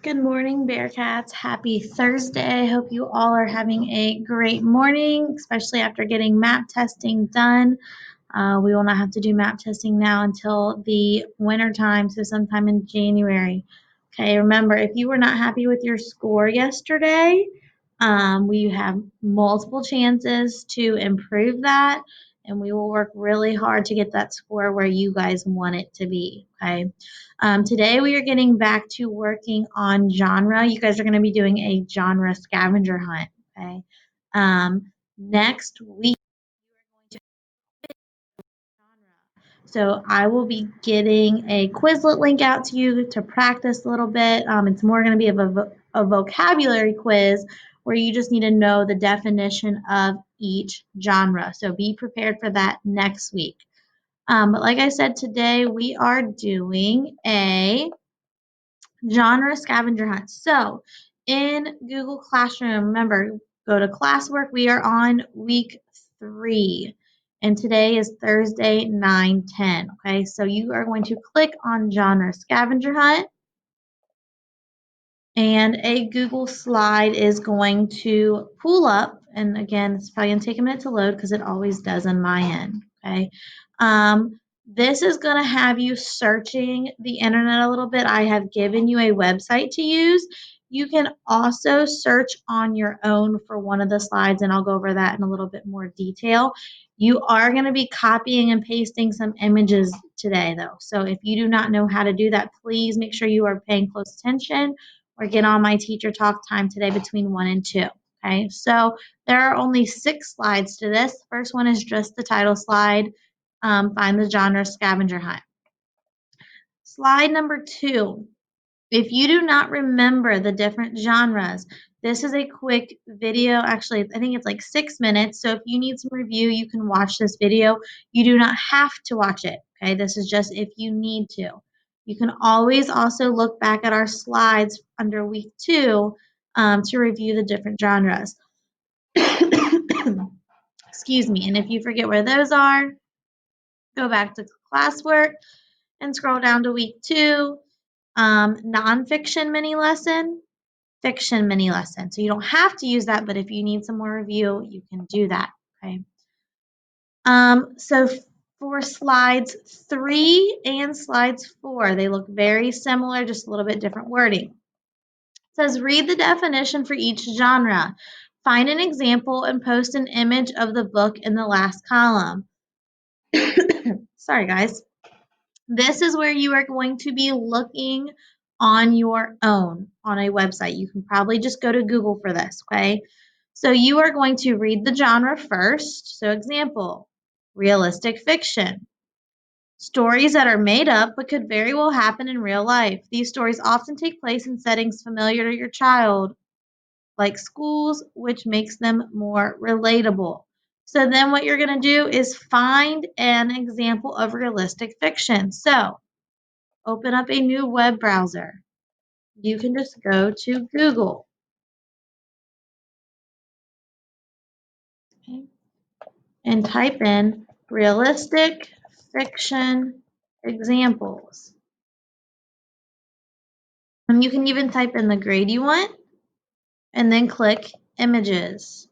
Good morning, Bearcats. Happy Thursday. Hope you all are having a great morning, especially after getting map testing done. We will not have to do map testing now until the winter time, so sometime in January. Okay, remember, if you were not happy with your score yesterday, we have multiple chances to improve that, and we will work really hard to get that score where you guys want it to be. Okay. Today we are getting back to working on genre. You guys are going to be doing a genre scavenger hunt. Okay. Next week. So I will be getting a Quizlet link out to you to practice a little bit. It's more going to be of a vocabulary quiz where you just need to know the definition of each genre. So be prepared for that next week. But like I said, today we are doing a genre scavenger hunt. So in Google Classroom, remember, go to classwork. We are on week 3. And today is Thursday, 9/10. Okay, so you are going to click on genre scavenger hunt. And a Google slide is going to pull up. And again, it's probably going to take a minute to load because it always does on my end. Okay. This is going to have you searching the internet a little bit. I have given you a website to use. You can also search on your own for one of the slides, and I'll go over that in a little bit more detail. You are going to be copying and pasting some images today, though. So if you do not know how to do that, please make sure you are paying close attention or get on my teacher talk time today between 1 and 2. Okay, so there are only 6 slides to this. The first one is just the title slide. Find the genre scavenger hunt. Slide number 2. If you do not remember the different genres, this is a quick video. Actually, I think it's like 6 minutes. So if you need some review, you can watch this video. You do not have to watch it. Okay, this is just if you need to. You can always also look back at our slides under week 2 to review the different genres. Excuse me. And if you forget where those are, go back to classwork and scroll down to week 2, nonfiction mini lesson, fiction mini lesson. So you don't have to use that, but if you need some more review, you can do that. Okay. So for slides 3 and slides 4, they look very similar, just a little bit different wording. It says, read the definition for each genre. Find an example and post an image of the book in the last column. Sorry, guys. This is where you are going to be looking on your own on a website. You can probably just go to Google for this, okay? So you are going to read the genre first. So example, realistic fiction. Stories that are made up but could very well happen in real life. These stories often take place in settings familiar to your child, like schools, which makes them more relatable. So then what you're going to do is find an example of realistic fiction. So open up a new web browser. You can just go to Google. Okay, and type in realistic fiction examples. And you can even type in the grade you want and then click images.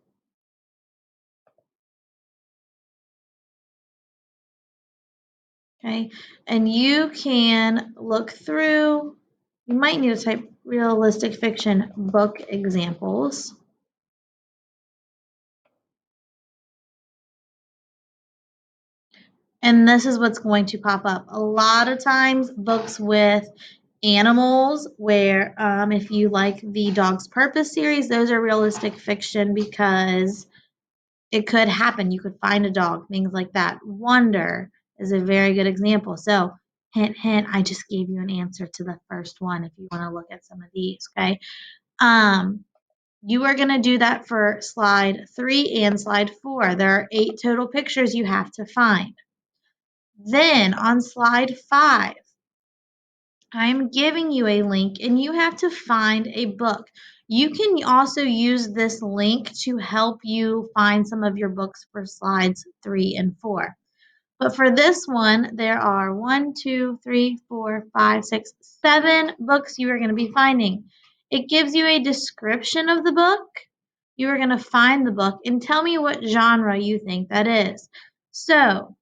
Okay, and you can look through, you might need to type realistic fiction book examples. And this is what's going to pop up. A lot of times books with animals where if you like the Dog's Purpose series, those are realistic fiction because it could happen. You could find a dog, things like that. Wonder is a very good example. So hint, hint, I just gave you an answer to the first one if you want to look at some of these, okay? You are going to do that for slide 3 and slide 4. There are 8 total pictures you have to find. Then on slide 5, I'm giving you a link and you have to find a book. You can also use this link to help you find some of your books for slides 3 and 4. But for this one, there are 1, 2, 3, 4, 5, 6, 7 books you are going to be finding. It gives you a description of the book. You are going to find the book and tell me what genre you think that is. So,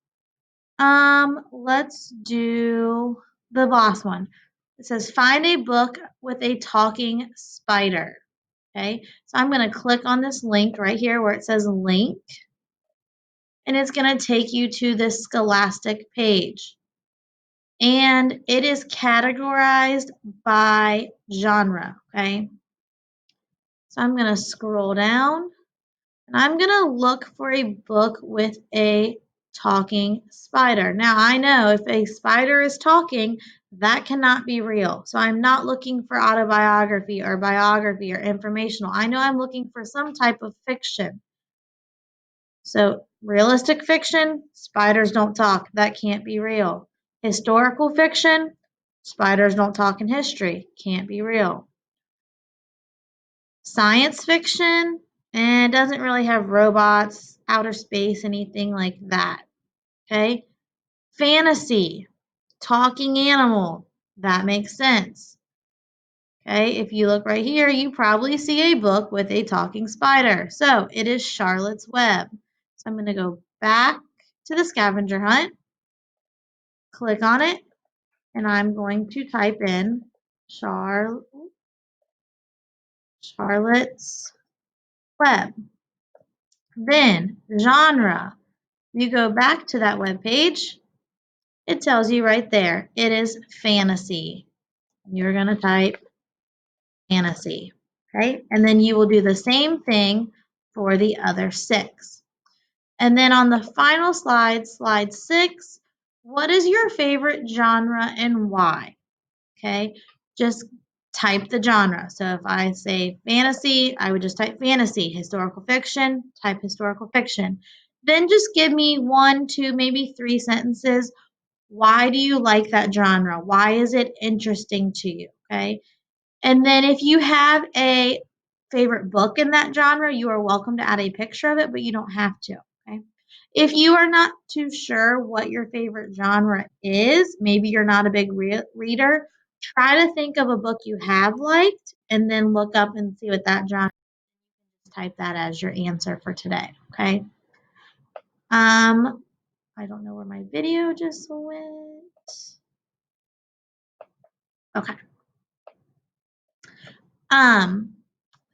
let's do the last one. It says find a book with a talking spider. Okay, so I'm going to click on this link right here where it says link, and it's going to take you to this Scholastic page. And it is categorized by genre, okay? So I'm going to scroll down, and I'm going to look for a book with a talking spider. Now, I know if a spider is talking, that cannot be real. So I'm not looking for autobiography or biography or informational. I know I'm looking for some type of fiction. So realistic fiction, spiders don't talk. That can't be real. Historical fiction, spiders don't talk in history. Can't be real. Science fiction, and it doesn't really have robots, outer space, anything like that. Okay. Fantasy, talking animal. That makes sense. Okay. If you look right here, you probably see a book with a talking spider. So it is Charlotte's Web. So I'm going to go back to the scavenger hunt, click on it, and I'm going to type in Charlotte's Web. Then genre. You go back to that web page, it tells you right there. It is fantasy. You're going to type fantasy. Okay? And then you will do the same thing for the other 6. And then on the final slide, slide 6, what is your favorite genre and why? Okay? Just type the genre. So if I say fantasy, I would just type fantasy. Historical fiction, type historical fiction. Then just give me 1, 2, maybe 3 sentences. Why do you like that genre? Why is it interesting to you? Okay. And then if you have a favorite book in that genre, you are welcome to add a picture of it, but you don't have to. Okay. If you are not too sure what your favorite genre is, maybe you're not a big reader, try to think of a book you have liked and then look up and see what that genre is. Type that as your answer for today. Okay. I don't know where my video just went. Okay. Um,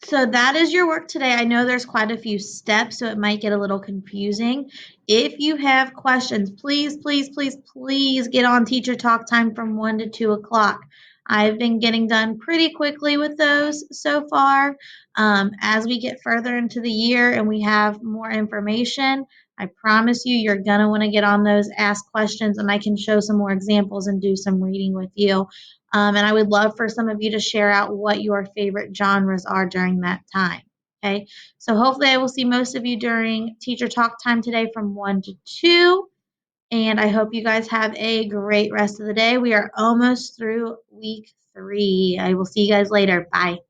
So that is your work today. I know there's quite a few steps, so it might get a little confusing. If you have questions, please, please, please, please get on Teacher Talk Time from 1 to 2 o'clock. I've been getting done pretty quickly with those so far. As we get further into the year and we have more information, I promise you, you're going to want to get on those, ask questions, and I can show some more examples and do some reading with you. And I would love for some of you to share out what your favorite genres are during that time. Okay, so hopefully I will see most of you during Teacher Talk Time today from 1 to 2. And I hope you guys have a great rest of the day. We are almost through week 3. I will see you guys later. Bye.